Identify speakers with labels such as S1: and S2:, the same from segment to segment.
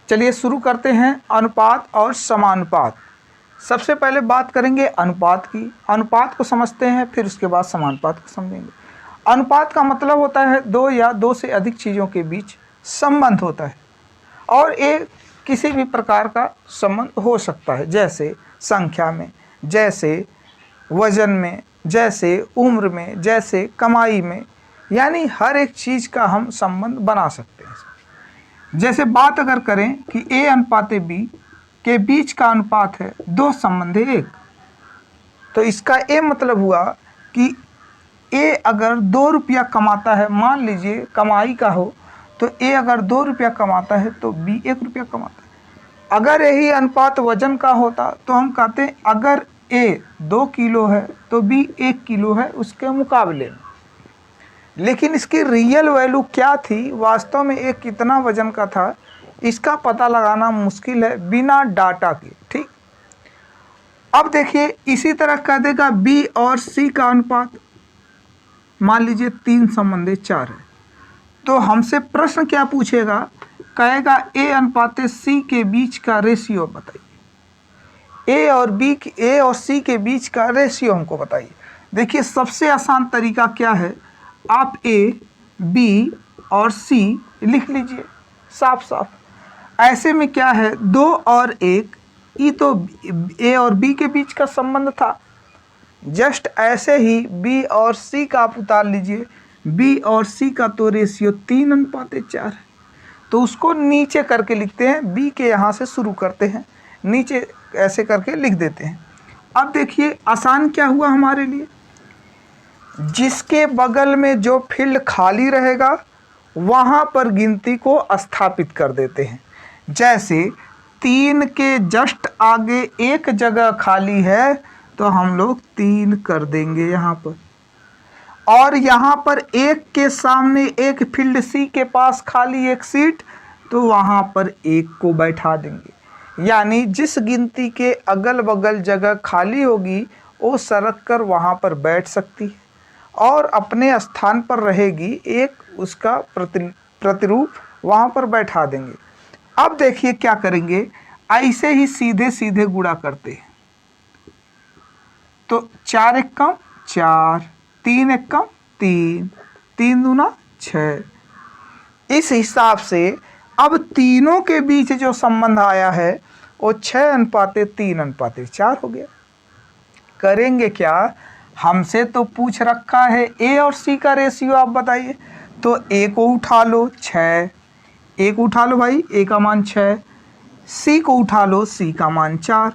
S1: चलिए शुरू करते हैं अनुपात और समानुपात। सबसे पहले बात करेंगे अनुपात की। अनुपात को समझते हैं, फिर उसके बाद समानुपात को समझेंगे। अनुपात का मतलब होता है दो या दो से अधिक चीज़ों के बीच संबंध होता है, और ये किसी भी प्रकार का संबंध हो सकता है, जैसे संख्या में, जैसे वजन में, जैसे उम्र में, जैसे कमाई में, यानी हर एक चीज़ का हम संबंध बना सकते हैं। जैसे बात अगर करें कि ए अनुपात बी के बीच का अनुपात है 2 संबंध 1, तो इसका ए मतलब हुआ कि ए अगर 2 रुपया कमाता है, मान लीजिए कमाई का हो, तो ए अगर 2 रुपया कमाता है तो बी 1 रुपया कमाता है। अगर यही अनुपात वजन का होता तो हम कहते हैं अगर ए 2 किलो है तो बी 1 किलो है उसके मुकाबले में। लेकिन इसकी रियल वैल्यू क्या थी, वास्तव में ए कितना वजन का था, इसका पता लगाना मुश्किल है बिना डाटा के। ठीक, अब देखिए इसी तरह कह देगा बी और सी का अनुपात, मान लीजिए 3 संबंध 4 है, तो हमसे प्रश्न क्या पूछेगा, कहेगा ए अनुपात सी के बीच का रेशियो बताइए। ए और सी के बीच का रेशियो हमको बताइए। देखिए सबसे आसान तरीका क्या है, आप ए, बी और सी लिख लीजिए साफ साफ। ऐसे में क्या है, 2 और 1, ये तो ए और बी के बीच का संबंध था। जस्ट ऐसे ही बी और सी का आप उतार लीजिए, बी और सी का तो रेशियो 3:4 है, तो उसको नीचे करके लिखते हैं। बी के यहाँ से शुरू करते हैं, नीचे ऐसे करके लिख देते हैं। अब देखिए आसान क्या हुआ हमारे लिए, जिसके बगल में जो फील्ड खाली रहेगा वहाँ पर गिनती को स्थापित कर देते हैं। जैसे 3 के जस्ट आगे एक जगह खाली है तो हम लोग 3 कर देंगे यहाँ पर, और यहाँ पर 1 के सामने एक फील्ड सी के पास खाली एक सीट, तो वहाँ पर 1 को बैठा देंगे। यानी जिस गिनती के अगल बगल जगह खाली होगी वो सरक कर वहाँ पर बैठ सकती है और अपने स्थान पर रहेगी, एक उसका प्रतिरूप वहाँ पर बैठा देंगे। अब देखिए क्या करेंगे, ऐसे ही सीधे सीधे गुणा करते हैं, तो 4 एक कम 4, 3 एक कम 3, 3 दूना 6। इस हिसाब से अब तीनों के बीच जो संबंध आया है वो 6:3:4 हो गया। करेंगे क्या, हमसे तो पूछ रखा है ए और सी का रेशियो आप बताइए, तो ए को उठा लो 6, ए को उठा लो भाई, ए का मान 6, सी को उठा लो, सी का मान 4,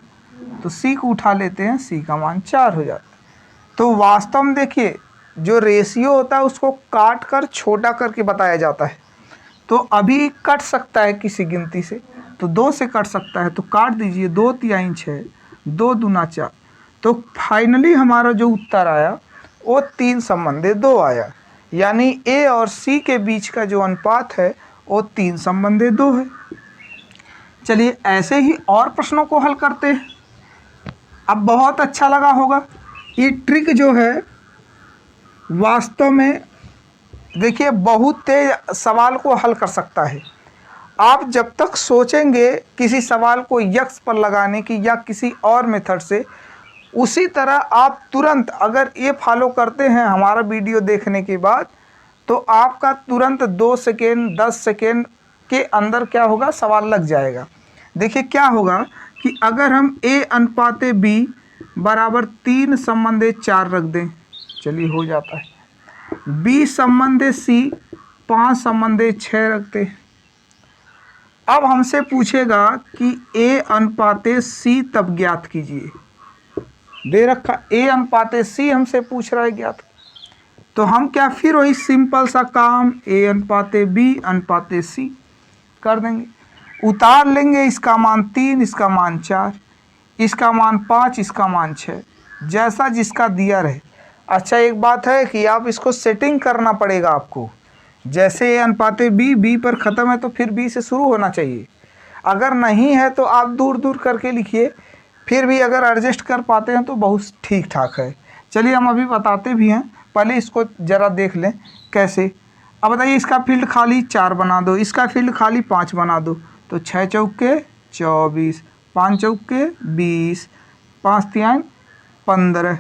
S1: तो सी को उठा लेते हैं, सी का मान 4 हो जाता है। तो वास्तव में देखिए जो रेशियो होता है उसको काट कर छोटा करके बताया जाता है। तो अभी कट सकता है किसी गिनती से, तो 2 से कट सकता है, तो काट दीजिए, 2 3 6, 2 दूना 4, तो फाइनली हमारा जो उत्तर आया वो 3 संबंध 2 आया। यानी ए और सी के बीच का जो अनुपात है वो 3 संबंध 2 है। चलिए ऐसे ही और प्रश्नों को हल करते हैं। अब बहुत अच्छा लगा होगा ये ट्रिक जो है, वास्तव में देखिए बहुत तेज सवाल को हल कर सकता है। आप जब तक सोचेंगे किसी सवाल को यक्स पर लगाने की या किसी और मेथड से, उसी तरह आप तुरंत अगर ये फॉलो करते हैं हमारा वीडियो देखने के बाद, तो आपका तुरंत 2 सेकेंड 10 सेकेंड के अंदर क्या होगा, सवाल लग जाएगा। देखिए क्या होगा कि अगर हम ए अनुपात बी बराबर 3 संबंध 4 रख दें, चलिए हो जाता है, बी संबंध सी 5 संबंध 6 रखते हैं। अब हमसे पूछेगा कि ए अनुपात सी तब ज्ञात कीजिए, दे रखा ए अनुपात सी हमसे पूछ रहा है ज्ञात, तो हम क्या फिर वही सिंपल सा काम ए अनुपात बी अनुपात सी कर देंगे, उतार लेंगे, इसका मान 3, इसका मान 4, इसका मान 5, इसका मान 6, जैसा जिसका दिया रहे। अच्छा एक बात है कि आप इसको सेटिंग करना पड़ेगा आपको, जैसे ए अनुपात बी पर ख़त्म है तो फिर बी से शुरू होना चाहिए, अगर नहीं है तो आप दूर दूर करके लिखिए, फिर भी अगर एडजस्ट कर पाते हैं तो बहुत ठीक ठाक है। चलिए हम अभी बताते भी हैं, पहले इसको ज़रा देख लें कैसे। अब बताइए इसका फील्ड खाली 4 बना दो, इसका फील्ड खाली 5 बना दो, तो 6 चौके 24, 5 चौके 20, 5 तिहाई 15।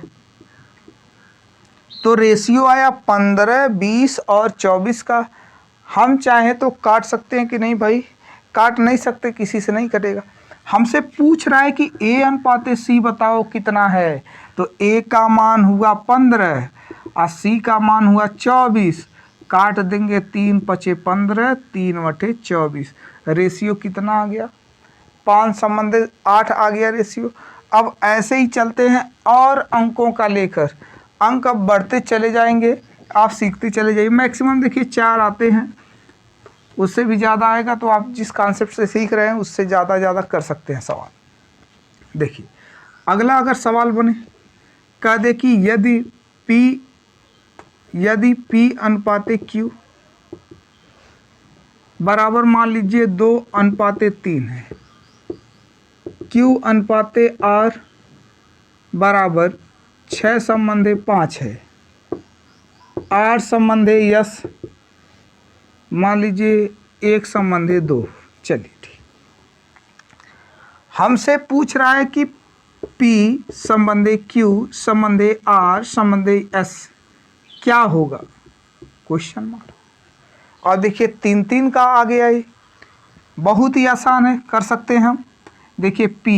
S1: तो रेशियो आया 15, 20 और 24 का। हम चाहें तो काट सकते हैं कि नहीं भाई? काट नहीं सकते, किसी से नहीं कटेगा। हमसे पूछ रहा है कि ए अनुपात सी बताओ कितना है। तो ए का मान हुआ 15 और सी का मान हुआ 24। काट देंगे 3 पचे 15, 3 बटे 24। रेशियो कितना आ गया? 5 संबंधित 8 आ गया रेशियो। अब ऐसे ही चलते हैं और अंकों का लेकर। अंक अब बढ़ते चले जाएंगे, आप सीखते चले जाइए। मैक्सिमम देखिए 4 आते हैं, उससे भी ज़्यादा आएगा तो आप जिस कॉन्सेप्ट से सीख रहे हैं उससे ज़्यादा कर सकते हैं सवाल। देखिए अगला अगर सवाल बने, कह दे कि यदि P अनुपाते Q बराबर मान लीजिए 2 अनुपाते 3 है, Q अनुपाते R बराबर 6 संबंधे 5 है, R संबंधे यस मान लीजिए 1 संबंधे 2। चलिए ठीक, हमसे पूछ रहा है कि P संबंधे Q संबंधे R संबंधे S क्या होगा? Question mark. और देखिए 3 का आ गया है, बहुत ही आसान है, कर सकते हैं हम। देखिए P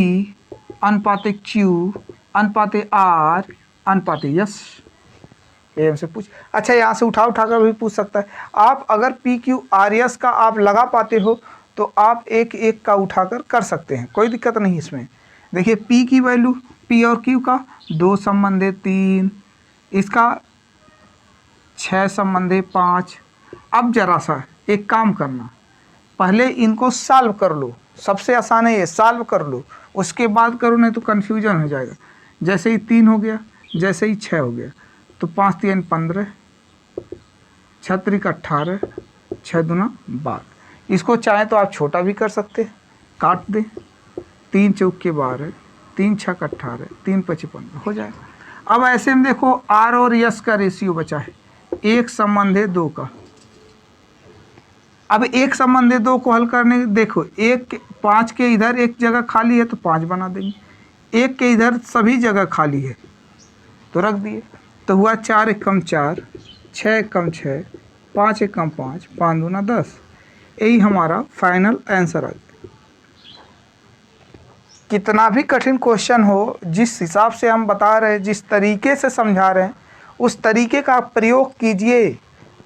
S1: अनुपाते Q अनुपाते R अनुपाते यस, ये हमसे पूछ। अच्छा यहाँ से उठा कर भी पूछ सकता है। आप अगर पी क्यू आर एस का आप लगा पाते हो तो आप एक एक का उठाकर कर सकते हैं, कोई दिक्कत नहीं इसमें। देखिए पी की वैल्यू, पी और क्यू का 2 संबंधे 3, इसका 6 संबंधे 5। अब जरा सा एक काम करना, पहले इनको सॉल्व कर लो, सबसे आसान है ये, सॉल्व कर लो, उसके बाद करो नहीं तो कन्फ्यूजन हो जाएगा। जैसे ही 3 हो गया, जैसे ही 6 हो गया, तो 5 3 15, 6 3 18, 6 दूना 12। इसको चाहे तो आप छोटा भी कर सकते हैं, काट दें, 3 चौके 12, 3 6 18, 3 5 15 हो जाएगा। अब ऐसे में देखो आर और यस का रेशियो बचा है 1 संबंधे 2 का। अब 1 संबंधे 2 को हल करने, देखो 5 के इधर एक जगह खाली है तो 5 बना देंगे, 1 के इधर सभी जगह खाली है तो रख दिए, तो हुआ 4 एकम 4, 6 एकम 6, 5 एकम 5, 5 दूना 10। यही हमारा फाइनल आंसर आ गया। कितना भी कठिन क्वेश्चन हो, जिस हिसाब से हम बता रहे हैं, जिस तरीके से समझा रहे हैं, उस तरीके का प्रयोग कीजिए,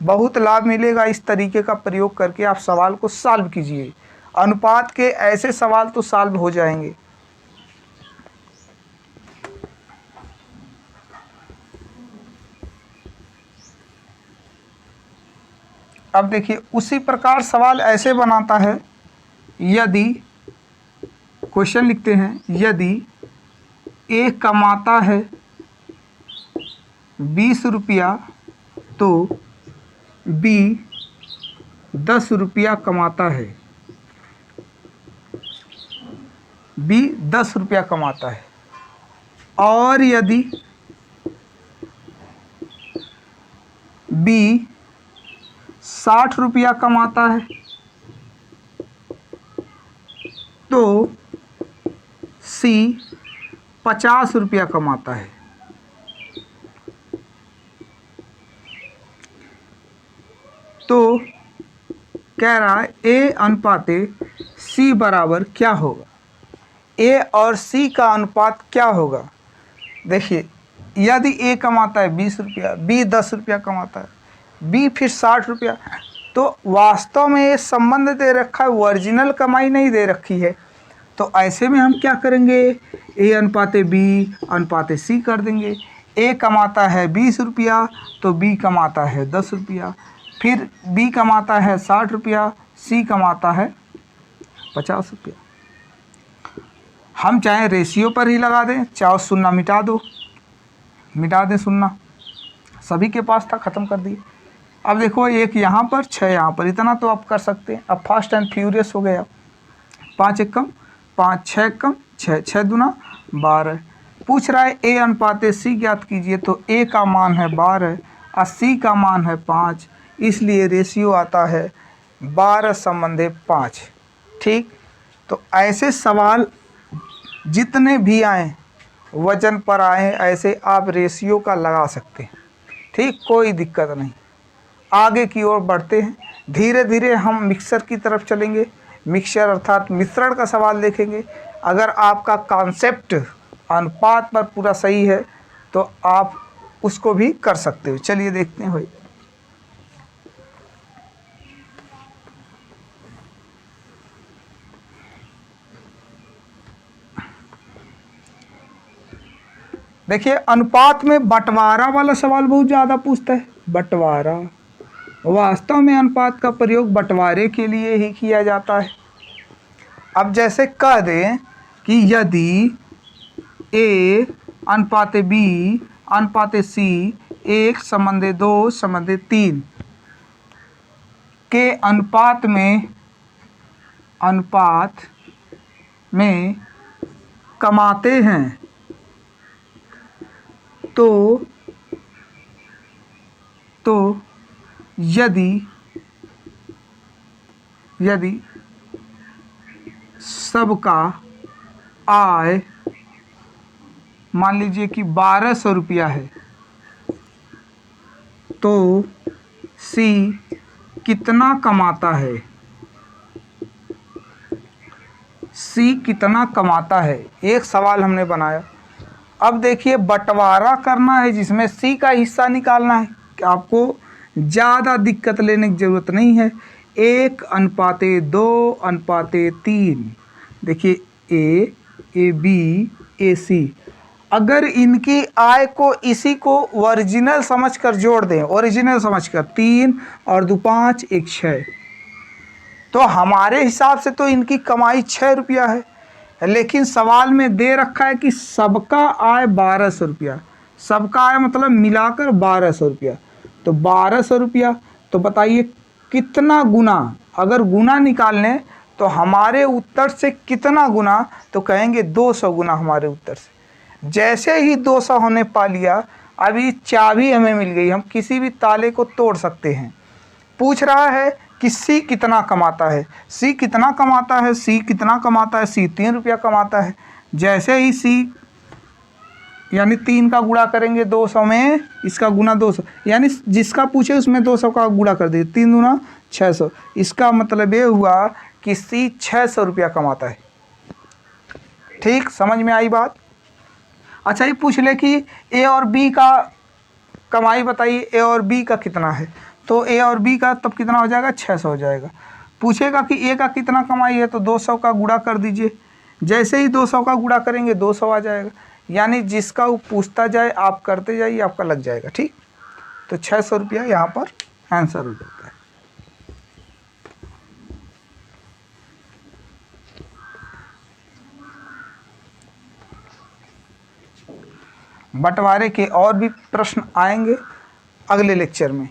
S1: बहुत लाभ मिलेगा। इस तरीके का प्रयोग करके आप सवाल को सॉल्व कीजिए, अनुपात के ऐसे सवाल तो सॉल्व हो जाएंगे। अब देखिए उसी प्रकार सवाल ऐसे बनाता है, यदि क्वेश्चन लिखते हैं, यदि ए कमाता है 20 रुपया तो बी 10 रुपया कमाता है, बी 10 रुपया कमाता है। और यदि बी 60 रुपया कमाता है तो सी 50 रुपया कमाता है। तो कह रहा है ए अनुपाते सी बराबर क्या होगा? ए और सी का अनुपात क्या होगा? देखिए यदि ए कमाता है 20 रुपया, बी 10 रुपया कमाता है, बी फिर 60 रुपया, तो वास्तव में ये संबंध दे रखा है, ओरिजिनल कमाई नहीं दे रखी है। तो ऐसे में हम क्या करेंगे, ए अनुपाते बी अनुपाते सी कर देंगे। ए कमाता है 20 रुपया तो बी कमाता है 10 रुपया, फिर बी कमाता है 60 रुपया, सी कमाता है 50 रुपया। हम चाहे रेशियो पर ही लगा दें, चाहे शून्य मिटा दो, मिटा दें शून्य, सभी के पास था, ख़त्म कर दिए। अब देखो 1 यहाँ पर 6 यहाँ पर, इतना तो आप कर सकते हैं। अब फास्ट एंड फ्यूरियस हो गया, 5 एकम 5, 6 एकम 6, 6 दूना 12। पूछ रहा है ए अनुपाते सी ज्ञात कीजिए, तो ए का मान है 12 और सी का मान है 5, इसलिए रेशियो आता है 12 संबंधे 5। ठीक, तो ऐसे सवाल जितने भी आए, वजन पर आए, ऐसे आप रेशियो का लगा सकते हैं। ठीक, कोई दिक्कत नहीं। आगे की ओर बढ़ते हैं, धीरे धीरे हम मिक्सर की तरफ चलेंगे। मिक्सचर अर्थात मिश्रण का सवाल देखेंगे। अगर आपका कॉन्सेप्ट अनुपात पर पूरा सही है तो आप उसको भी कर सकते हो। चलिए देखते हैं भाई। देखिए, अनुपात में बंटवारा वाला सवाल बहुत ज़्यादा पूछता है। बंटवारा, वास्तव में अनुपात का प्रयोग बंटवारे के लिए ही किया जाता है। अब जैसे कह दें कि यदि A अनुपात B अनुपात C 1:2:3 के अनुपात में कमाते हैं तो यदि सबका आय मान लीजिए कि 1200 रुपया है तो C कितना कमाता है? C कितना कमाता है, एक सवाल हमने बनाया। अब देखिए, बंटवारा करना है जिसमें C का हिस्सा निकालना है। आपको ज़्यादा दिक्कत लेने की ज़रूरत नहीं है। 1:2:3। देखिए, A B A C, अगर इनकी आय को इसी को ओरिजिनल समझकर जोड़ दें, ओरिजिनल समझकर 3 और 2 5 1 6, तो हमारे हिसाब से तो इनकी कमाई 6 रुपया है। लेकिन सवाल में दे रखा है कि सबका आय 1200 रुपया। सबका आय मतलब मिलाकर 1200 रुपया। तो 1200 रुपया, तो बताइए कितना गुना, अगर गुना निकालने तो हमारे उत्तर से कितना गुना, तो कहेंगे 200 गुना हमारे उत्तर से। जैसे ही 200 हमने पा लिया, अभी चाबी हमें मिल गई, हम किसी भी ताले को तोड़ सकते हैं। पूछ रहा है कि C कितना कमाता है। C कितना कमाता है? C कितना कमाता है? C 3 रुपया कमाता है। जैसे ही C यानी 3 का गुणा करेंगे 200 में, इसका गुना 200, यानी जिसका पूछे उसमें 200 का गुणा कर दीजिए। 3 दूना 600। इसका मतलब ये हुआ कि C 600 रुपया कमाता है। ठीक, समझ में आई बात? अच्छा, ये पूछ ले कि A और B का कमाई बताइए, A और B का कितना है, तो A और B का तब कितना हो जाएगा? 600 हो जाएगा। पूछेगा कि A का कितना कमाई है, तो 200 का गुणा कर दीजिए। जैसे ही 200 का गुणा करेंगे 200 आ जाएगा। यानी जिसका वो पूछता जाए आप करते जाइए, आपका लग जाएगा। ठीक, तो 600 रुपया यहाँ पर आंसर हो जाता है। बंटवारे के और भी प्रश्न आएंगे अगले लेक्चर में।